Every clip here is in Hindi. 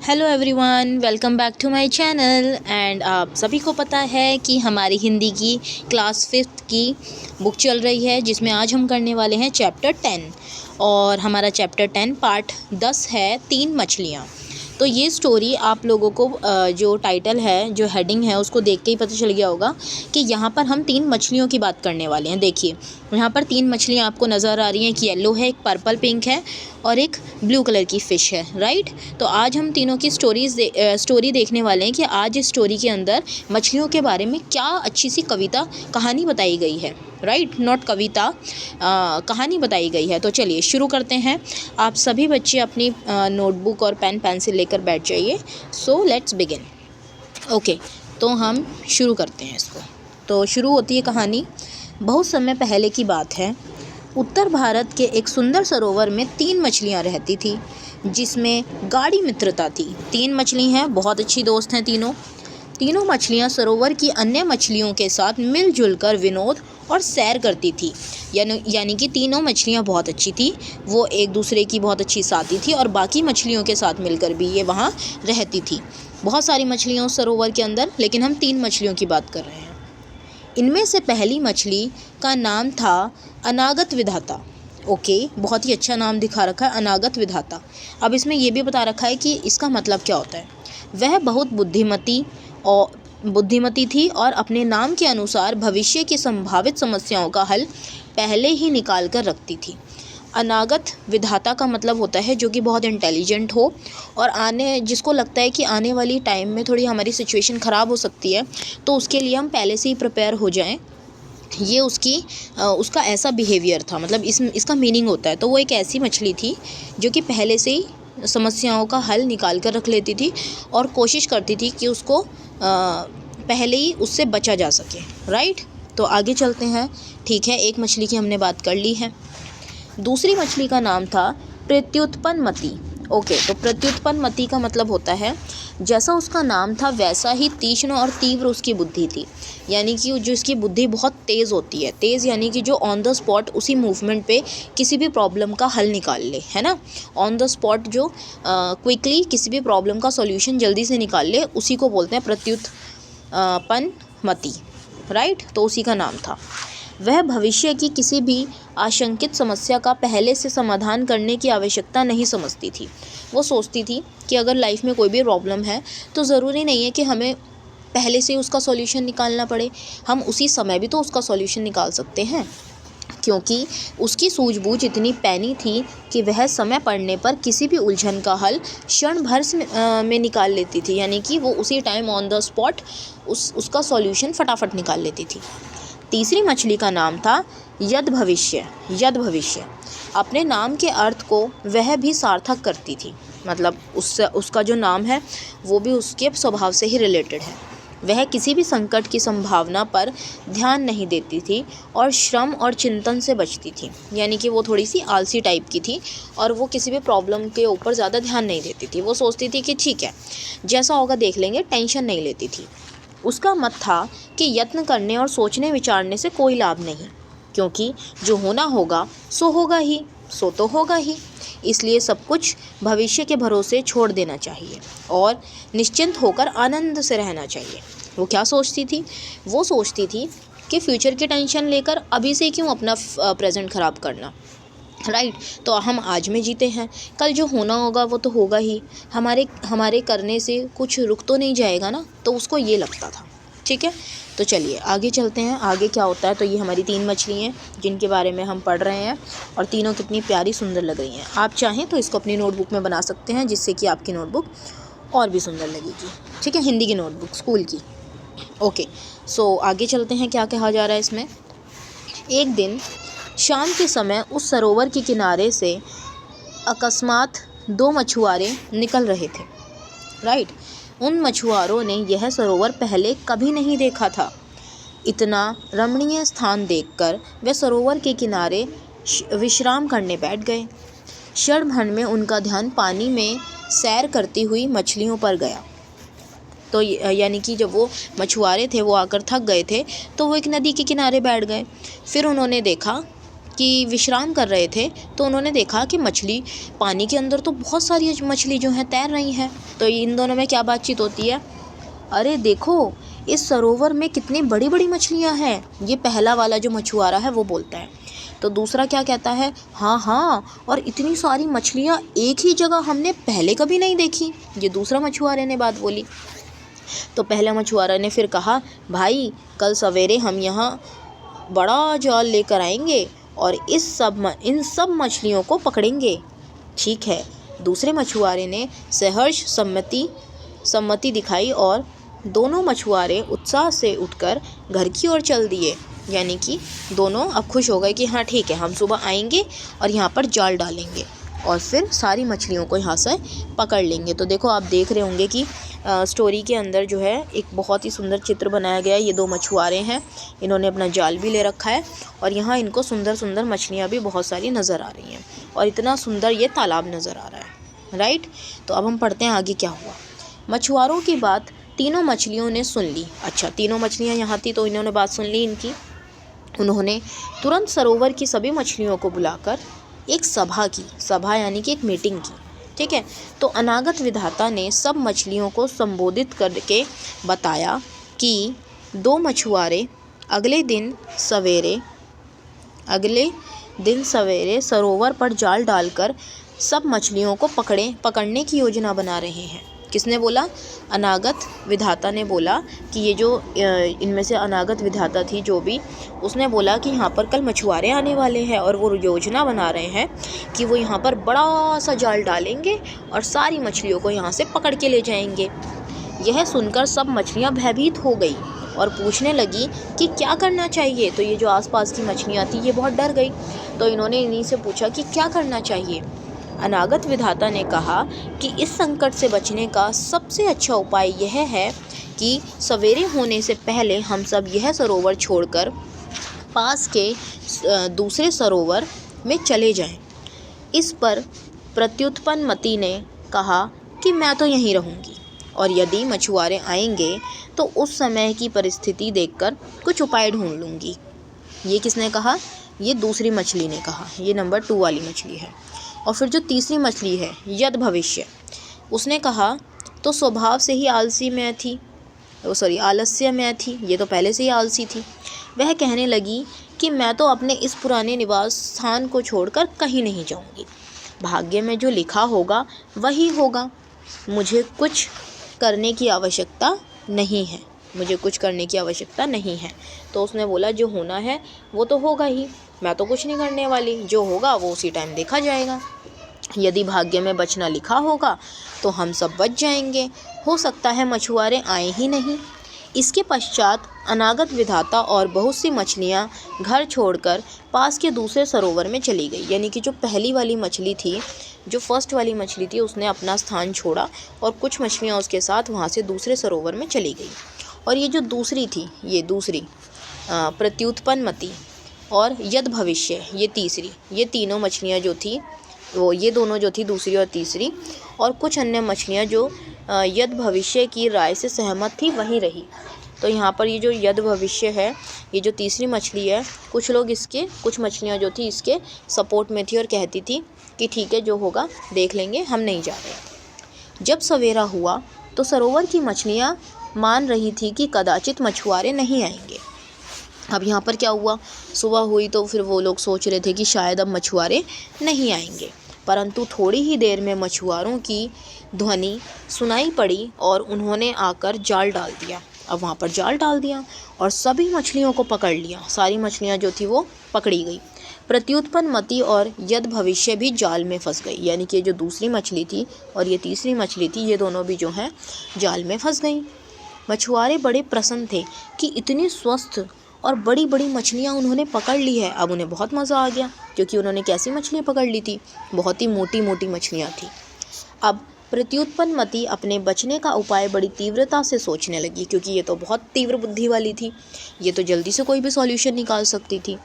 Hello everyone, welcome back to my channel. And आप सभी को पता है कि हमारी हिंदी की क्लास 5th की बुक चल रही है, जिसमें आज हम करने वाले हैं चैप्टर 10। और हमारा चैप्टर 10 पार्ट 10 है, 3 मछलियाँ। तो ये स्टोरी आप लोगों को जो टाइटल है, जो हेडिंग है, उसको देख के ही पता चल गया होगा कि यहाँ पर हम 3 मछलियों की बात करने वाले हैं। देखिए यहाँ पर 3 मछलियाँ आपको नज़र आ रही हैं। एक येलो है, एक पर्पल पिंक है और एक ब्लू कलर की फ़िश है, राइट। तो आज हम तीनों की स्टोरी देखने वाले हैं कि आज इस स्टोरी के अंदर मछलियों के बारे में क्या अच्छी सी कहानी बताई गई है, राइट। नॉट कविता, कहानी बताई गई है। तो चलिए शुरू करते हैं। आप सभी बच्चे अपनी नोटबुक और पेन पेंसिल लेकर बैठ जाइए। So let's begin. ओके, तो हम शुरू करते हैं इसको। तो शुरू होती है कहानी। बहुत समय पहले की बात है। उत्तर भारत के एक सुंदर सरोवर में 3 मछलियाँ रहती थी, जिसमें गाढ़ी मित्रता थी। 3 मछली हैं, बहुत अच्छी दोस्त हैं तीनों मछलियाँ सरोवर की अन्य मछलियों के साथ मिलजुल कर विनोद और सैर करती थी। यानी कि तीनों मछलियाँ बहुत अच्छी थी, वो एक दूसरे की बहुत अच्छी साथी थी और बाकी मछलियों के साथ मिलकर भी ये वहाँ रहती थी। बहुत सारी मछलियाँ उस सरोवर के अंदर, लेकिन हम 3 मछलियों की बात कर रहे हैं। इनमें से पहली मछली का नाम था अनागत विधाता। ओके, बहुत ही अच्छा नाम दिखा रखा है, अनागत विधाता। अब इसमें यह भी बता रखा है कि इसका मतलब क्या होता है। वह बहुत बुद्धिमती थी और अपने नाम के अनुसार भविष्य की संभावित समस्याओं का हल पहले ही निकाल कर रखती थी। अनागत विधाता का मतलब होता है जो कि बहुत इंटेलिजेंट हो और जिसको लगता है कि आने वाली टाइम में थोड़ी हमारी सिचुएशन ख़राब हो सकती है, तो उसके लिए हम पहले से ही प्रिपेयर हो जाएं। ये उसका ऐसा बिहेवियर था, मतलब इसका मीनिंग होता है। तो वो एक ऐसी मछली थी जो कि पहले से ही समस्याओं का हल निकाल कर रख लेती थी और कोशिश करती थी कि उसको पहले ही उससे बचा जा सके, राइट। तो आगे चलते हैं। ठीक है, एक मछली की हमने बात कर ली है। दूसरी मछली का नाम था प्रत्युत्पन्नमती। ओके, तो प्रत्युत्पन्नमती का मतलब होता है, जैसा उसका नाम था वैसा ही तीक्ष्ण और तीव्र उसकी बुद्धि थी। यानी कि जो इसकी बुद्धि बहुत तेज़ होती है। तेज़ यानी कि जो ऑन द स्पॉट उसी मूवमेंट पे किसी भी प्रॉब्लम का हल निकाल ले, है ना। ऑन द स्पॉट जो क्विकली किसी भी प्रॉब्लम का सॉल्यूशन जल्दी से निकाल ले, उसी को बोलते हैं प्रत्युत्पन्नमती, राइट। तो उसी का नाम था। वह भविष्य की किसी भी आशंकित समस्या का पहले से समाधान करने की आवश्यकता नहीं समझती थी। वो सोचती थी कि अगर लाइफ में कोई भी प्रॉब्लम है तो ज़रूरी नहीं है कि हमें पहले से उसका सॉल्यूशन निकालना पड़े, हम उसी समय भी तो उसका सॉल्यूशन निकाल सकते हैं। क्योंकि उसकी सूझबूझ इतनी पैनी थी कि वह समय पड़ने पर किसी भी उलझन का हल क्षण भर में निकाल लेती थी। यानी कि वो उसी टाइम ऑन द स्पॉट उसका सॉल्यूशन फटाफट निकाल लेती थी। तीसरी मछली का नाम था यद भविष्य। अपने नाम के अर्थ को वह भी सार्थक करती थी, मतलब उसका जो नाम है वो भी उसके स्वभाव से ही रिलेटेड है। वह किसी भी संकट की संभावना पर ध्यान नहीं देती थी और श्रम और चिंतन से बचती थी। यानी कि वो थोड़ी सी आलसी टाइप की थी और वो किसी भी प्रॉब्लम के ऊपर ज़्यादा ध्यान नहीं देती थी। वो सोचती थी कि ठीक है, जैसा होगा देख लेंगे, टेंशन नहीं लेती थी। उसका मत था कि यत्न करने और सोचने विचारने से कोई लाभ नहीं, क्योंकि जो होना होगा सो होगा ही, सो तो होगा ही। इसलिए सब कुछ भविष्य के भरोसे छोड़ देना चाहिए और निश्चिंत होकर आनंद से रहना चाहिए। वो क्या सोचती थी? वो सोचती थी कि फ्यूचर की टेंशन लेकर अभी से क्यों अपना प्रेजेंट ख़राब करना, राइट। तो हम आज में जीते हैं, कल जो होना होगा वो तो होगा ही। हमारे करने से कुछ रुक तो नहीं जाएगा ना, तो उसको ये लगता था। ठीक है, तो चलिए आगे चलते हैं। आगे क्या होता है, तो ये हमारी 3 मछली हैं जिनके बारे में हम पढ़ रहे हैं और तीनों कितनी प्यारी सुंदर लग रही हैं। आप चाहें तो इसको अपनी नोटबुक में बना सकते हैं, जिससे कि आपकी नोटबुक और भी सुंदर लगेगी। ठीक है, हिंदी की नोटबुक, स्कूल की। ओके, सो आगे चलते हैं। क्या कहा जा रहा है इसमें। एक दिन शाम के समय उस सरोवर के किनारे से अकस्मात 2 मछुआरे निकल रहे थे, राइट। उन मछुआरों ने यह सरोवर पहले कभी नहीं देखा था। इतना रमणीय स्थान देखकर वे सरोवर के किनारे विश्राम करने बैठ गए। क्षण भर में उनका ध्यान पानी में सैर करती हुई मछलियों पर गया। तो यानी कि जब वो मछुआरे थे वो आकर थक गए थे, तो वो एक नदी के किनारे बैठ गए। फिर उन्होंने देखा कि विश्राम कर रहे थे तो उन्होंने देखा कि मछली पानी के अंदर तो बहुत सारी मछली जो हैं तैर रही हैं। तो इन दोनों में क्या बातचीत होती है, अरे देखो इस सरोवर में कितनी बड़ी बड़ी मछलियाँ हैं, ये पहला वाला जो मछुआरा है वो बोलता है। तो दूसरा क्या कहता है, हाँ हाँ, और इतनी सारी मछलियाँ एक ही जगह हमने पहले कभी नहीं देखी, ये दूसरा मछुआरे ने बात बोली। तो पहला मछुआरा ने फिर कहा, भाई कल सवेरे हम यहाँ बड़ा जाल लेकर आएंगे और इन सब मछलियों को पकड़ेंगे। ठीक है। दूसरे मछुआरे ने सहर्ष सम्मति दिखाई और दोनों मछुआरे उत्साह से उठकर घर की ओर चल दिए। यानी कि दोनों अब खुश हो गए कि हाँ ठीक है, हम सुबह आएंगे और यहाँ पर जाल डालेंगे और फिर सारी मछलियों को यहाँ से पकड़ लेंगे। तो देखो आप देख रहे होंगे कि स्टोरी के अंदर जो है एक बहुत ही सुंदर चित्र बनाया गया है। ये दो मछुआरे हैं, इन्होंने अपना जाल भी ले रखा है और यहाँ इनको सुंदर सुंदर मछलियाँ भी बहुत सारी नज़र आ रही हैं और इतना सुंदर ये तालाब नज़र आ रहा है। राइट। तो अब हम पढ़ते हैं आगे क्या हुआ। मछुआरों की बात तीनों मछलियों ने सुन ली। अच्छा, तीनों मछलियाँ यहाँ थी तो इन्होंने बात सुन ली इनकी। उन्होंने तुरंत सरोवर की सभी मछलियों को बुलाकर एक सभा यानी कि एक मीटिंग की। ठीक है। तो अनागत विधाता ने सब मछलियों को संबोधित करके बताया कि दो मछुआरे अगले दिन सवेरे सरोवर पर जाल डालकर सब मछलियों को पकड़ने की योजना बना रहे हैं। किसने बोला? अनागत विधाता ने बोला कि ये जो इनमें से अनागत विधाता थी जो भी, उसने बोला कि यहाँ पर कल मछुआरे आने वाले हैं और वो योजना बना रहे हैं कि वो यहाँ पर बड़ा सा जाल डालेंगे और सारी मछलियों को यहाँ से पकड़ के ले जाएंगे। यह सुनकर सब मछलियाँ भयभीत हो गई और पूछने लगी कि क्या करना चाहिए। तो ये जो आसपास की मछलियाँ थी ये बहुत डर गई। तो इन्होंने इन्हीं से पूछा कि क्या करना चाहिए। अनागत विधाता ने कहा कि इस संकट से बचने का सबसे अच्छा उपाय यह है कि सवेरे होने से पहले हम सब यह सरोवर छोड़कर पास के दूसरे सरोवर में चले जाएं। इस पर प्रत्युत्पन्न मती ने कहा कि मैं तो यहीं रहूँगी और यदि मछुआरे आएंगे तो उस समय की परिस्थिति देखकर कुछ उपाय ढूंढ लूँगी। ये किसने कहा? ये दूसरी मछली ने कहा। ये नंबर 2 वाली मछली है। और फिर जो तीसरी मछली है यद भविष्य, उसने कहा तो स्वभाव से ही आलस्य में थी। ये तो पहले से ही आलसी थी। वह कहने लगी कि मैं तो अपने इस पुराने निवास स्थान को छोड़कर कहीं नहीं जाऊंगी। भाग्य में जो लिखा होगा वही होगा। मुझे कुछ करने की आवश्यकता नहीं है। तो उसने बोला जो होना है वो तो होगा ही, मैं तो कुछ नहीं करने वाली, जो होगा वो उसी टाइम देखा जाएगा। यदि भाग्य में बचना लिखा होगा तो हम सब बच जाएंगे, हो सकता है मछुआरे आए ही नहीं। इसके पश्चात अनागत विधाता और बहुत सी मछलियाँ घर छोड़कर पास के दूसरे सरोवर में चली गई। यानी कि जो पहली वाली मछली थी, जो फर्स्ट वाली मछली थी, उसने अपना स्थान छोड़ा और कुछ मछलियाँ उसके साथ वहाँ से दूसरे सरोवर में चली गई। और ये जो दूसरी थी, ये दूसरी प्रत्युत्पन्न मती और यद भविष्य, ये तीसरी, ये तीनों मछलियाँ जो थी वो, ये दोनों जो थी दूसरी और तीसरी, और कुछ अन्य मछलियाँ जो यद भविष्य की राय से सहमत थी वहीं रही। तो यहाँ पर ये जो यद भविष्य है, ये जो तीसरी मछली है, कुछ मछलियाँ जो थी इसके सपोर्ट में थी और कहती थी कि ठीक है जो होगा देख लेंगे, हम नहीं जा रहे। जब सवेरा हुआ तो सरोवर की मछलियाँ मान रही थी कि कदाचित मछुआरे नहीं आएंगे। अब यहाँ पर क्या हुआ, सुबह हुई तो फिर वो लोग सोच रहे थे कि शायद अब मछुआरे नहीं आएंगे, परंतु थोड़ी ही देर में मछुआरों की ध्वनि सुनाई पड़ी और उन्होंने आकर जाल डाल दिया। अब वहाँ पर जाल डाल दिया और सभी मछलियों को पकड़ लिया। सारी मछलियाँ जो थी वो पकड़ी गई। प्रत्युत्पन्न मती और यद भविष्य भी जाल में फंस गई। यानी कि जो दूसरी मछली थी और ये तीसरी मछली थी, ये दोनों भी जो हैं जाल में फंस गई। मछुआरे बड़े प्रसन्न थे कि इतनी स्वस्थ और बड़ी बड़ी मछलियाँ उन्होंने पकड़ ली है। अब उन्हें बहुत मज़ा आ गया क्योंकि उन्होंने कैसी मछलियाँ पकड़ ली थी, बहुत ही मोटी मोटी मछलियाँ थी। अब प्रत्युत्पन्न मती अपने बचने का उपाय बड़ी तीव्रता से सोचने लगी, क्योंकि ये तो बहुत तीव्र बुद्धि वाली थी, ये तो जल्दी से कोई भी सॉल्यूशन निकाल सकती थी।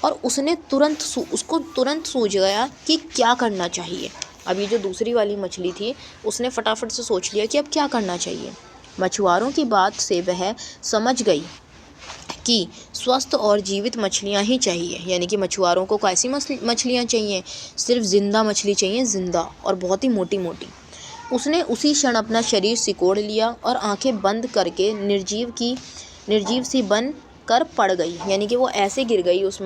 और उसको तुरंत सूझ गया कि क्या करना चाहिए। अब ये जो दूसरी वाली मछली थी उसने फटाफट से सोच लिया कि अब क्या करना चाहिए। मछुआरों की बात से वह समझ गई कि स्वस्थ और जीवित मछलियाँ ही चाहिए, यानी कि मछुआरों को कैसी मछलियाँ चाहिए, सिर्फ ज़िंदा मछली चाहिए, ज़िंदा और बहुत ही मोटी मोटी। उसने उसी क्षण अपना शरीर सिकोड़ लिया और आंखें बंद करके निर्जीव सी बन कर पड़ गई, यानी कि वो ऐसे गिर गई उस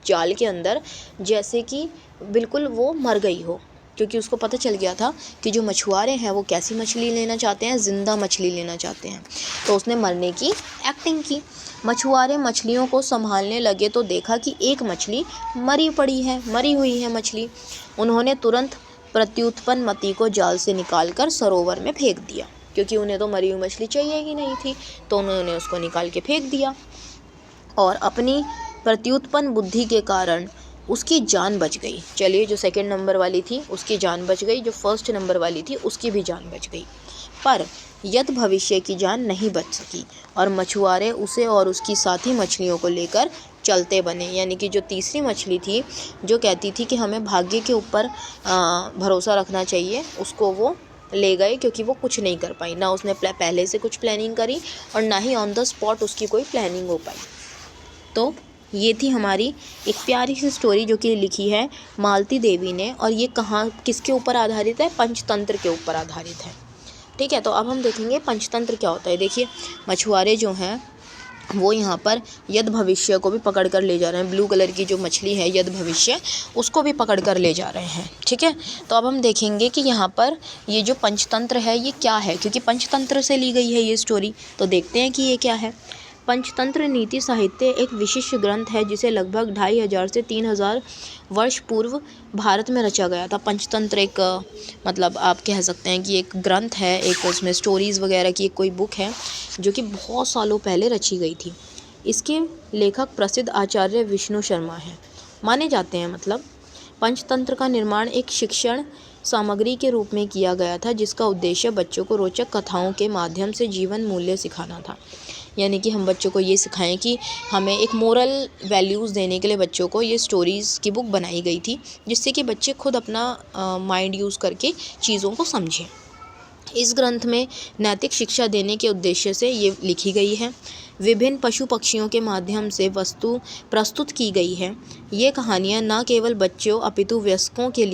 जाल के अंदर जैसे कि बिल्कुल वो मर गई हो, क्योंकि उसको पता चल गया था कि जो मछुआरे हैं वो कैसी मछली लेना चाहते हैं, ज़िंदा मछली लेना चाहते हैं। तो उसने मरने की एक्टिंग की। मछुआरे मछलियों को संभालने लगे तो देखा कि एक मछली मरी हुई है मछली। उन्होंने तुरंत प्रत्युत्पन्न मती को जाल से निकालकर सरोवर में फेंक दिया, क्योंकि उन्हें तो मरी हुई मछली चाहिए ही नहीं थी, तो उन्होंने उसको निकाल के फेंक दिया और अपनी प्रत्युत्पन्न बुद्धि के कारण उसकी जान बच गई। चलिए, जो सेकंड नंबर वाली थी उसकी जान बच गई, जो फर्स्ट नंबर वाली थी उसकी भी जान बच गई, पर यद भविष्य की जान नहीं बच सकी और मछुआरे उसे और उसकी साथी मछलियों को लेकर चलते बने। यानी कि जो तीसरी मछली थी जो कहती थी कि हमें भाग्य के ऊपर भरोसा रखना चाहिए, उसको वो ले गए, क्योंकि वो कुछ नहीं कर पाई, ना उसने पहले से कुछ प्लानिंग करी और ना ही ऑन द स्पॉट उसकी कोई प्लानिंग हो पाई। तो ये थी हमारी एक प्यारी सी स्टोरी जो कि लिखी है मालती देवी ने, और ये कहाँ किसके ऊपर आधारित है, पंचतंत्र के ऊपर आधारित है। ठीक है, तो अब हम देखेंगे पंचतंत्र क्या होता है। देखिए, मछुआरे जो हैं वो यहाँ पर यद भविष्य को भी पकड़ कर ले जा रहे हैं, ब्लू कलर की जो मछली है यद भविष्य, उसको भी पकड़ कर ले जा रहे हैं। ठीक है, तो अब हम देखेंगे कि यहाँ पर ये जो पंचतंत्र है ये क्या है, क्योंकि पंचतंत्र से ली गई है ये स्टोरी, तो देखते हैं कि ये क्या है। पंचतंत्र नीति साहित्य एक विशिष्ट ग्रंथ है जिसे लगभग 2500 से 3000 वर्ष पूर्व भारत में रचा गया था। पंचतंत्र एक मतलब आप कह सकते हैं कि एक ग्रंथ है, एक उसमें स्टोरीज़ वगैरह की एक कोई बुक है जो कि बहुत सालों पहले रची गई थी। इसके लेखक प्रसिद्ध आचार्य विष्णु शर्मा हैं माने जाते हैं। मतलब पंचतंत्र का निर्माण एक शिक्षण सामग्री के रूप में किया गया था जिसका उद्देश्य बच्चों को रोचक कथाओं के माध्यम से जीवन मूल्य सिखाना था। यानी कि हम बच्चों को ये सिखाएं कि हमें एक मोरल वैल्यूज़ देने के लिए बच्चों को ये स्टोरीज़ की बुक बनाई गई थी, जिससे कि बच्चे खुद अपना माइंड यूज़ करके चीज़ों को समझें। इस ग्रंथ में नैतिक शिक्षा देने के उद्देश्य से ये लिखी गई है। विभिन्न पशु पक्षियों के माध्यम से वस्तु प्रस्तुत की गई है। ये कहानियाँ न केवल बच्चों अपितु वयस्कों के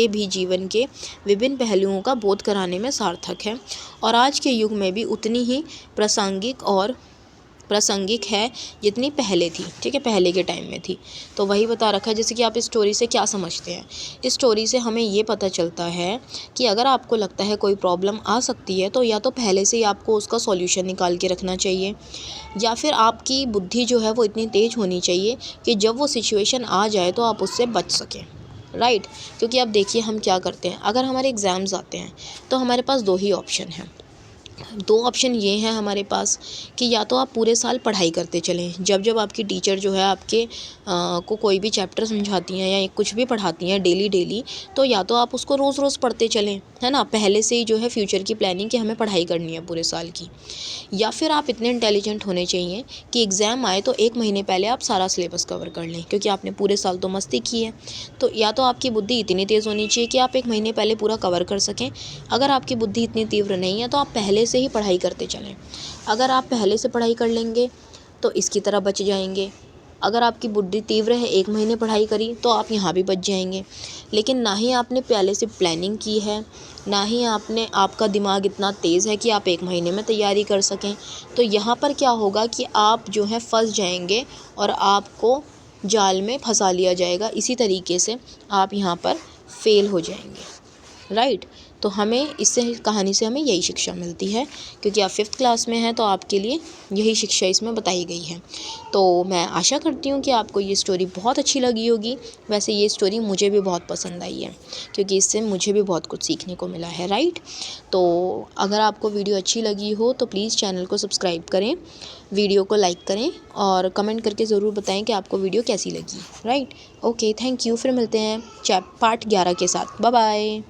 भी जीवन के विभिन्न पहलुओं का बोध कराने में सार्थक है और आज के युग में भी उतनी ही प्रासंगिक है जितनी पहले थी। ठीक है, पहले के टाइम में थी। तो वही बता रखा है। जैसे कि आप इस स्टोरी से क्या समझते हैं, इस स्टोरी से हमें ये पता चलता है कि अगर आपको लगता है कोई प्रॉब्लम आ सकती है तो या तो पहले से ही आपको उसका सॉल्यूशन निकाल के रखना चाहिए, या फिर आपकी बुद्धि जो है वो इतनी तेज़ होनी चाहिए कि जब वो सिचुएशन आ जाए तो आप उससे बच सकें। राइट, क्योंकि आप देखिए हम क्या करते हैं, अगर हमारे एग्ज़ाम्स आते हैं तो हमारे पास दो ही ऑप्शन हैं। दो ऑप्शन ये हैं हमारे पास कि या तो आप पूरे साल पढ़ाई करते चलें, जब आपकी टीचर जो है आपके को कोई भी चैप्टर समझाती हैं या कुछ भी पढ़ाती हैं डेली, तो या तो आप उसको रोज़ रोज़ पढ़ते चलें, है ना, पहले से ही जो है फ्यूचर की प्लानिंग कि हमें पढ़ाई करनी है पूरे साल की। या फिर आप इतने इंटेलिजेंट होने चाहिए कि एग्ज़ाम आए तो 1 महीने पहले आप सारा सिलेबस कवर कर लें, क्योंकि आपने पूरे साल तो मस्ती की है। तो या तो आपकी बुद्धि इतनी तेज़ होनी चाहिए कि आप 1 महीने पहले पूरा कवर कर सकें। अगर आपकी बुद्धि इतनी तीव्र नहीं है तो आप पहले से ही पढ़ाई करते चलें। अगर आप पहले से पढ़ाई कर लेंगे तो इसकी तरह बच जाएंगे। अगर आपकी बुद्धि तीव्र है, 1 महीने पढ़ाई करी तो आप यहाँ भी बच जाएंगे। लेकिन ना ही आपने पहले से प्लानिंग की है, ना ही आपका दिमाग इतना तेज़ है कि आप 1 महीने में तैयारी कर सकें। तो यहाँ पर क्या होगा कि आप जो है फंस जाएंगे और आपको जाल में फंसा लिया जाएगा। इसी तरीके से आप यहाँ पर फेल हो जाएंगे। राइट, तो हमें इससे कहानी से हमें यही शिक्षा मिलती है, क्योंकि आप 5th क्लास में हैं तो आपके लिए यही शिक्षा इसमें बताई गई है। तो मैं आशा करती हूँ कि आपको ये स्टोरी बहुत अच्छी लगी होगी। वैसे ये स्टोरी मुझे भी बहुत पसंद आई है, क्योंकि इससे मुझे भी बहुत कुछ सीखने को मिला है। राइट, तो अगर आपको वीडियो अच्छी लगी हो तो प्लीज़ चैनल को सब्सक्राइब करें, वीडियो को लाइक करें और कमेंट करके ज़रूर बताएं कि आपको वीडियो कैसी लगी। Right, okay, thank you. फिर मिलते हैं पार्ट 11 के साथ। Bye bye.